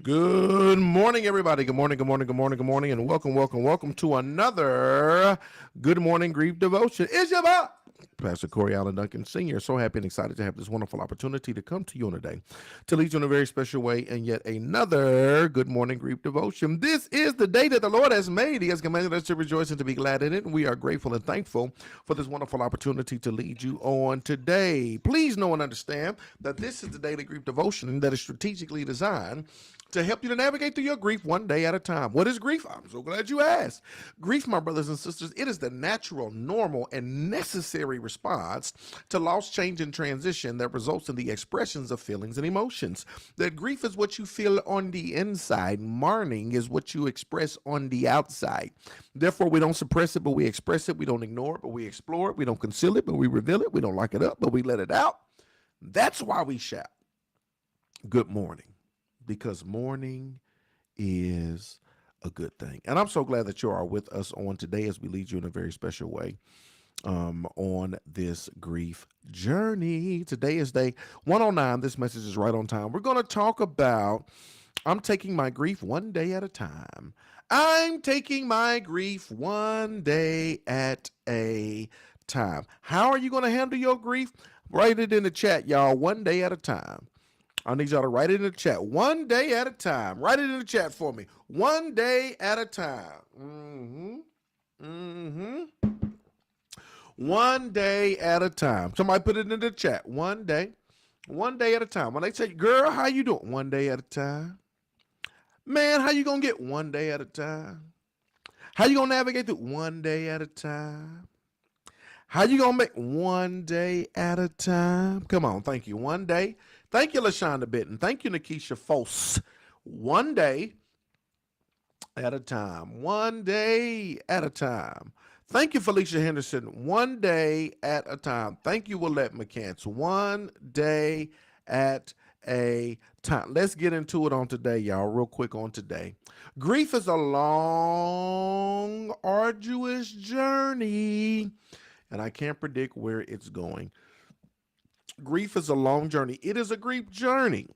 Good morning, everybody. Good morning, good morning, good morning, good morning, and welcome to another Good Morning Grief Devotion. It's your boy, Pastor Corey Allen Duncan Sr. So happy and excited to have this wonderful opportunity to come to you on a day to lead you in a very special way and yet another Good Morning Grief Devotion. This is the day that the Lord has made. He has commanded us to rejoice and to be glad in it, and we are grateful and thankful for this wonderful opportunity to lead you on today. Please know and understand that this is the daily grief devotion that is strategically designed to help you to navigate through your grief one day at a time. What is grief? I'm so glad you asked. Grief, my brothers and sisters, it is the natural, normal, and necessary response to loss, change, and transition that results in the expressions of feelings and emotions. That grief is what you feel on the inside. Mourning is what you express on the outside. Therefore, we don't suppress it, but we express it. We don't ignore it, but we explore it. We don't conceal it, but we reveal it. We don't lock it up, but we let it out. That's why we shout, good morning. Because mourning is a good thing. And I'm so glad that you are with us on today as we lead you in a very special way on this grief journey. Today is day 109. This message is right on time. We're going to talk about I'm taking my grief one day at a time. I'm taking my grief one day at a time. How are you going to handle your grief? Write it in the chat, y'all. One day at a time. I need y'all to write it in the chat. One day at a time. Write it in the chat for me. One day at a time. One day at a time. Somebody put it in the chat. One day at a time. When they say, girl, how you doing? One day at a time. Man, how you going to get one day at a time? How you going to navigate through one day at a time? How you going to make one day at a time? Come on, thank you. One day. Thank you, LaShonda Bitten. Thank you, Nikisha Foss. One day at a time. One day at a time. Thank you, Felicia Henderson. One day at a time. Thank you, Willette McCants. One day at a time. Let's get into it on today, y'all, real quick on today. Grief is a long, arduous journey, and I can't predict where it's going. Grief is a long journey. It is a grief journey.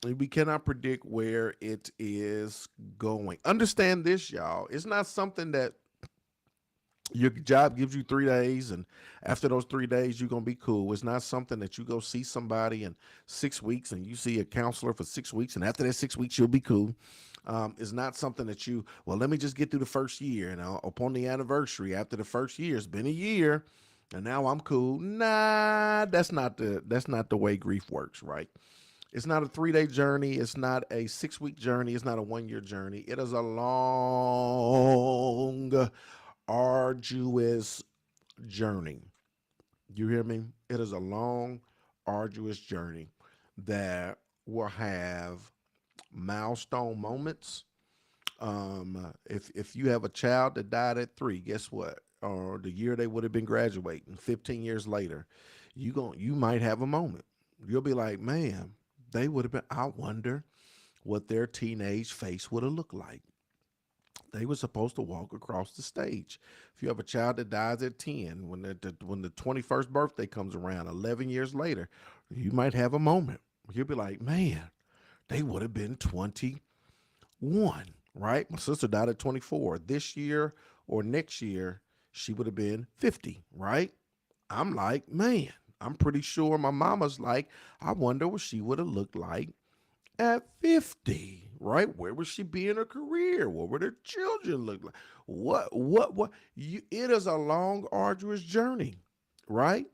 We cannot predict where it is going. Understand this, y'all. It's not something that your job gives you 3 days, and after those 3 days, you're going to be cool. It's not something that you go see somebody in 6 weeks and you see a counselor for 6 weeks, and after that 6 weeks, you'll be cool. It's not something that let me just get through the first year. And upon the anniversary, after the first year, it's been a year, and now I'm cool. Nah, that's not the way grief works, right? It's not a 3-day journey. It's not a 6-week journey. It's not a 1-year journey. It is a long, arduous journey. You hear me? It is a long, arduous journey that will have milestone moments. If you have a child that died at 3, guess what? Or the year they would have been graduating, 15 years later, you might have a moment. You'll be like, man, they would have been. I wonder what their teenage face would have looked like. They were supposed to walk across the stage. If you have a child that dies at 10, when the 21st birthday comes around, 11 years later, you might have a moment. You'll be like, man, they would have been 21, right? My sister died at 24. This year or next year, she would have been 50, right? I'm like, man, I'm pretty sure my mama's like, I wonder what she would have looked like at 50, right? Where would she be in her career? What would her children look like? It is a long, arduous journey, right?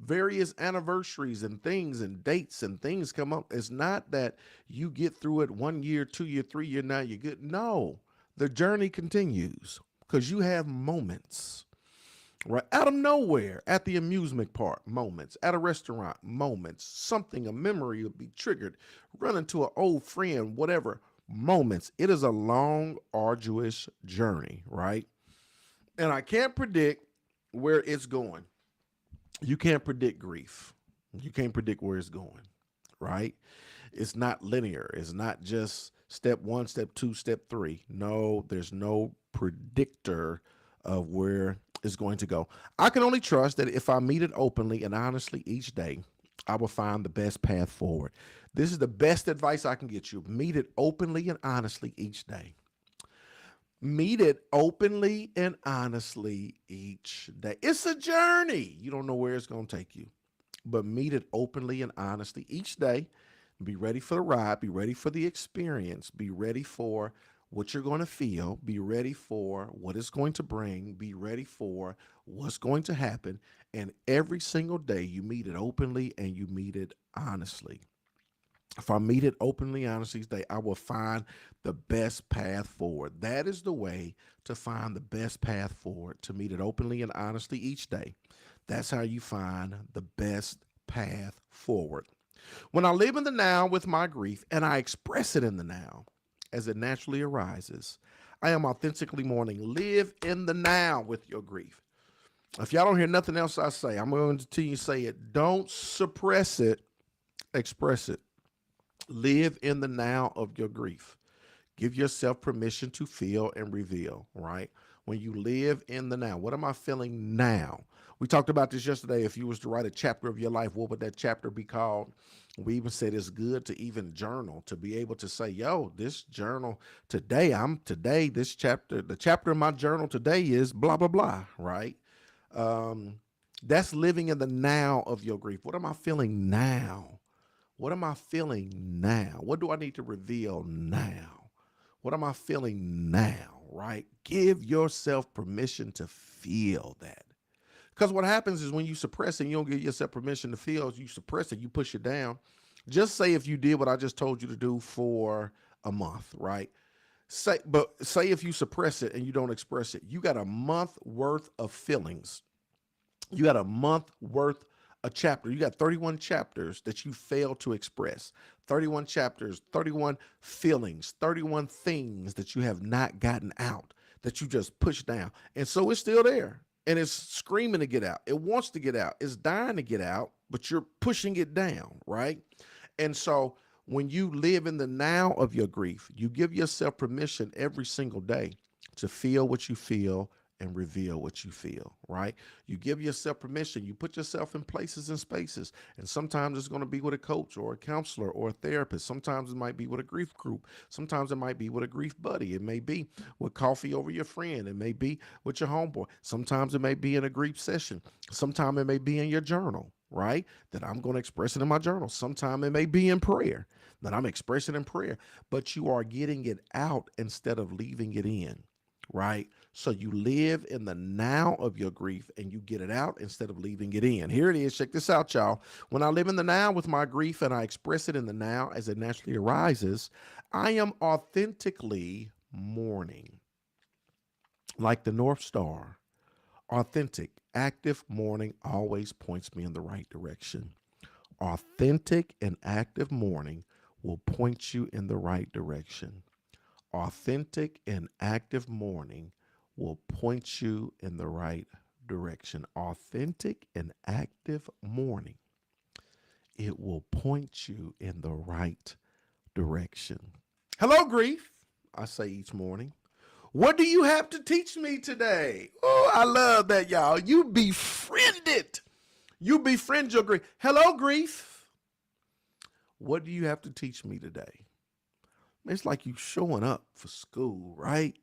Various anniversaries and things and dates and things come up. It's not that you get through it 1 year, 2 year, 3 year, now you're good. No, the journey continues because you have moments. Right out of nowhere, at the amusement park, moments. At a restaurant, moments. Something, a memory will be triggered. Run into an old friend, whatever, moments. It is a long, arduous journey, right? And I can't predict where it's going. You can't predict grief. You can't predict where it's going, right? It's not linear. It's not just step 1, step 2, step 3. No, there's no predictor of where it's going to go. I can only trust that if I meet it openly and honestly each day, I will find the best path forward. This is the best advice I can get you. Meet it openly and honestly each day. Meet it openly and honestly each day. It's a journey. You don't know where it's going to take you, but meet it openly and honestly each day. Be ready for the ride. Be ready for the experience. Be ready for what you're going to feel. Be ready for what it's going to bring. Be ready for what's going to happen. And every single day, you meet it openly and you meet it honestly. If I meet it openly, honestly, today, I will find the best path forward. That is the way to find the best path forward, to meet it openly and honestly each day. That's how you find the best path forward. When I live in the now with my grief and I express it in the now as it naturally arises, I am authentically mourning. Live in the now with your grief. If y'all don't hear nothing else I say, I'm going to continue to say it. Don't suppress it, express it. Live in the now of your grief. Give yourself permission to feel and reveal, right? When you live in the now, what am I feeling now? We talked about this yesterday. If you was to write a chapter of your life, what would that chapter be called? We even said it's good to even journal, to be able to say, yo, this journal today, this chapter, the chapter of my journal today is blah, blah, blah, right? Um, that's living in the now of your grief. What am I feeling now? What am I feeling now? What do I need to reveal now? What am I feeling now, right? Give yourself permission to feel that. Because what happens is when you suppress it, you don't give yourself permission to feel, you suppress it, you push it down. Just say if you did what I just told you to do for a month, right? Say if you suppress it and you don't express it, you got a month worth of feelings. You got a month worth a chapter. You got 31 chapters that you failed to express. 31 chapters, 31 feelings, 31 things that you have not gotten out, that you just pushed down. And so it's still there. And it's screaming to get out. It wants to get out. It's dying to get out, but you're pushing it down, right? And so when you live in the now of your grief, you give yourself permission every single day to feel what you feel and reveal what you feel, right? You give yourself permission. You put yourself in places and spaces. And sometimes it's going to be with a coach or a counselor or a therapist. Sometimes it might be with a grief group. Sometimes it might be with a grief buddy. It may be with coffee over your friend. It may be with your homeboy. Sometimes it may be in a grief session. Sometimes it may be in your journal, right? That I'm going to express it in my journal. Sometimes it may be in prayer that I'm expressing in prayer, but you are getting it out instead of leaving it in, right? So you live in the now of your grief and you get it out instead of leaving it in. Here it is. Check this out, y'all. When I live in the now with my grief and I express it in the now as it naturally arises, I am authentically mourning. Like the North Star, authentic, active mourning always points me in the right direction. Authentic and active mourning will point you in the right direction. Authentic and active mourning will point you in the right direction. Authentic and active mourning, it will point you in the right direction. Hello, grief, I say each morning. What do you have to teach me today? Oh, I love that, y'all. You befriend it. You befriend your grief. Hello, grief. What do you have to teach me today? It's like you showing up for school, right?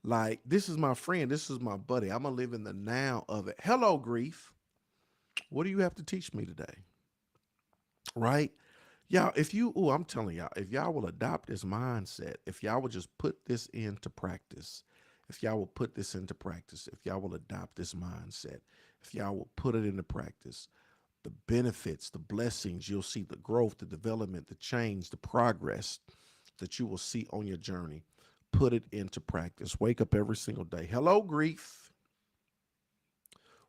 Like, this is my friend. This is my buddy. I'm going to live in the now of it. Hello, grief. What do you have to teach me today? Right? Y'all, I'm telling y'all, if y'all will adopt this mindset, if y'all will just put this into practice, if y'all will put this into practice, if y'all will adopt this mindset, if y'all will put it into practice, the benefits, the blessings, you'll see the growth, the development, the change, the progress that you will see on your journey. Put it into practice. Wake up every single day. Hello, grief.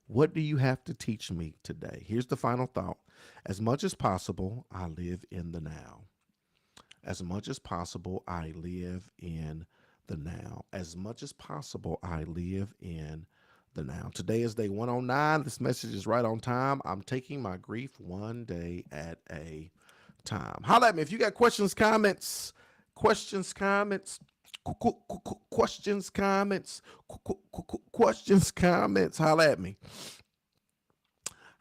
What do you have to teach me today? Here's the final thought. As much as possible, I live in the now. As much as possible, I live in the now. As much as possible, I live in the now. Today is day 109. This message is right on time. I'm taking my grief one day at a time. Holla at me if you got questions, comments, questions, comments, questions, comments. Holla at me.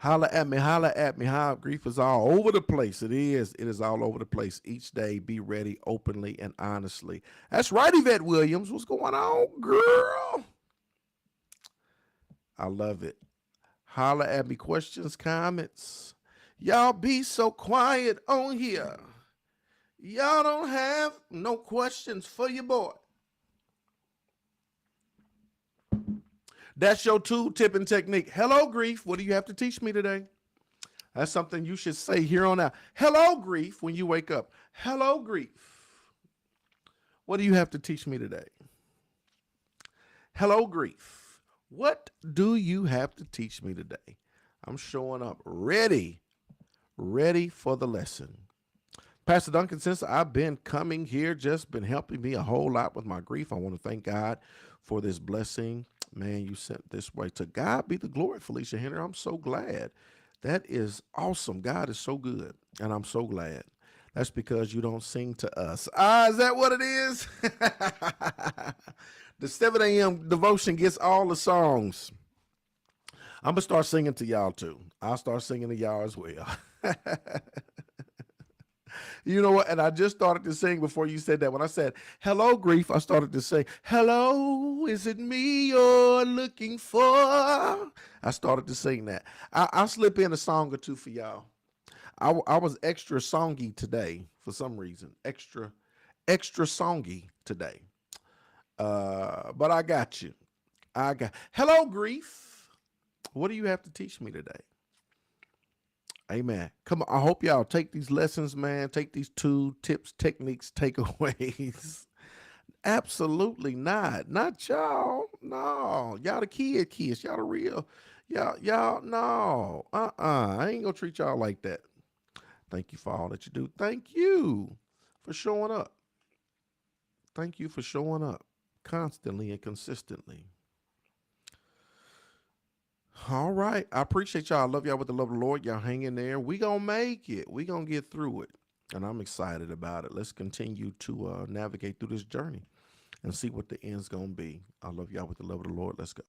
Holla at me, holla at me. How grief is all over the place. It is. It is all over the place. Each day, be ready openly and honestly. That's right, Yvette Williams. What's going on, girl? I love it. Holla at me. Questions, comments. Y'all be so quiet on here. Y'all don't have no questions for your boy. That's your tool, tip, and technique. Hello, grief. What do you have to teach me today? That's something you should say here on out. Hello, grief, when you wake up. Hello, grief. What do you have to teach me today? Hello, grief. What do you have to teach me today? I'm showing up ready for the lesson. Pastor Duncan, since I've been coming here, just been helping me a whole lot with my grief. I want to thank God for this blessing. Man, you sent this way. To God be the glory, Felicia Henry. I'm so glad. That is awesome. God is so good, and I'm so glad. That's because you don't sing to us. Is that what it is? The 7 a.m. devotion gets all the songs. I'm going to start singing to y'all, too. I'll start singing to y'all as well. You know what? And I just started to sing before you said that. When I said, hello, grief, I started to sing, hello, is it me you're looking for? I started to sing that. I'll slip in a song or two for y'all. I was extra songy today for some reason. Extra songy today. But I got you. Hello, grief. What do you have to teach me today? Amen. Come on. I hope y'all take these lessons, man. Take these tools, tips, techniques, takeaways. Absolutely not. Not y'all. No. Y'all the kids. Y'all the real. Y'all, no. I ain't gonna treat y'all like that. Thank you for all that you do. Thank you for showing up. Thank you for showing up constantly and consistently. All right. I appreciate y'all. I love y'all with the love of the Lord. Y'all hang in there. We gonna make it. We gonna get through it. And I'm excited about it. Let's continue to navigate through this journey and see what the end's gonna be. I love y'all with the love of the Lord. Let's go.